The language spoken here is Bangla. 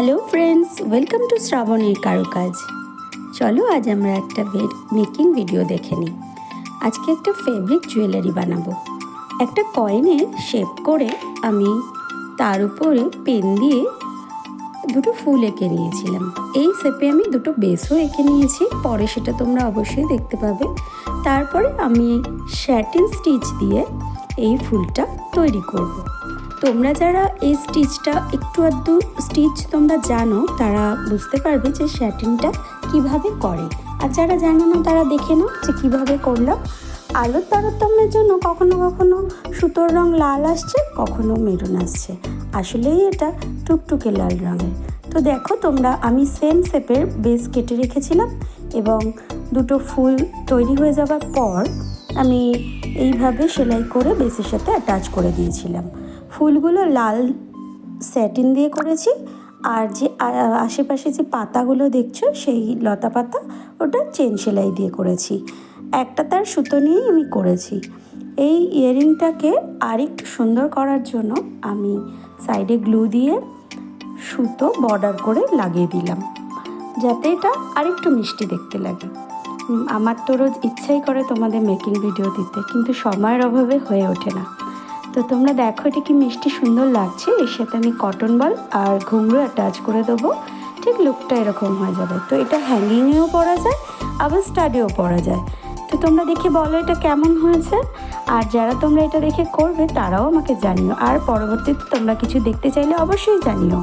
হ্যালো ফ্রেন্ডস, ওয়েলকাম টু শ্রাবণের কারুকাজ। চলো আজ আমরা একটা মেকিং ভিডিও দেখে নিই। আজকে একটা ফেব্রিক জুয়েলারি বানাবো। একটা কয়েনের শেপ করে আমি তার উপরে পেন দিয়ে দুটো ফুল এঁকে নিয়েছিলাম। এই শেপে আমি দুটো বেসও এঁকে নিয়েছি, পরে সেটা তোমরা অবশ্যই দেখতে পাবে। তারপরে আমি স্যাটিন স্টিচ দিয়ে এই ফুলটা তৈরি করব। তোমরা যারা এই স্টিচটা একটু আধটু স্টিচ তোমরা জানো তারা বুঝতে পারবে যে স্যাটিনটা কিভাবে করে, আর যারা জানো না তারা দেখে নাও যে কীভাবে করলাম। আলোর তারতম্যের জন্য কখনো কখনো সুতোর রং লাল আসছে, কখনো মেরুন আসছে, আসলেই এটা টুকটুকে লাল রঙের। তো দেখো তোমরা, আমি সেম শেপের বেস কেটে রেখেছিলাম এবং দুটো ফুল তৈরি হয়ে যাওয়ার পর আমি এইভাবে সেলাই করে বেসের সাথে অ্যাটাচ করে দিয়েছিলাম। ফুলগুলো লাল স্যাটিন দিয়ে করেছি, আর যে আশেপাশে যে পাতাগুলো দেখছো সেই লতা পাতা, ওটা চেন সেলাই দিয়ে করেছি। একটা তার সুতো নিয়েই আমি করেছি। এই ইয়াররিংটাকে আরেকটু সুন্দর করার জন্য আমি সাইডে গ্লু দিয়ে সুতো বর্ডার করে লাগিয়ে দিলাম, যাতে এটা আরেকটু মিষ্টি দেখতে লাগে। আমার তো রোজ ইচ্ছাই করে তোমাদের মেকিং ভিডিও দিতে, কিন্তু সময়ের অভাবে হয়ে ওঠে না। তো তোমরা দেখো এটা কি মিষ্টি সুন্দর লাগছে। এর সাথে আমি কটন বল আর ঘুঙরু অ্যাটাচ করে দেবো, ঠিক লুকটা এরকম হয়ে যাবে। তো এটা হ্যাঙ্গিংয়েও পরা যায়, আবার স্টাডেও পরা যায়। তো তোমরা দেখে বলো এটা কেমন হয়েছে, আর যারা তোমরা এটা দেখে করবে তারাও আমাকে জানিও, আর পরবর্তীতে তোমরা কিছু দেখতে চাইলে অবশ্যই জানিও।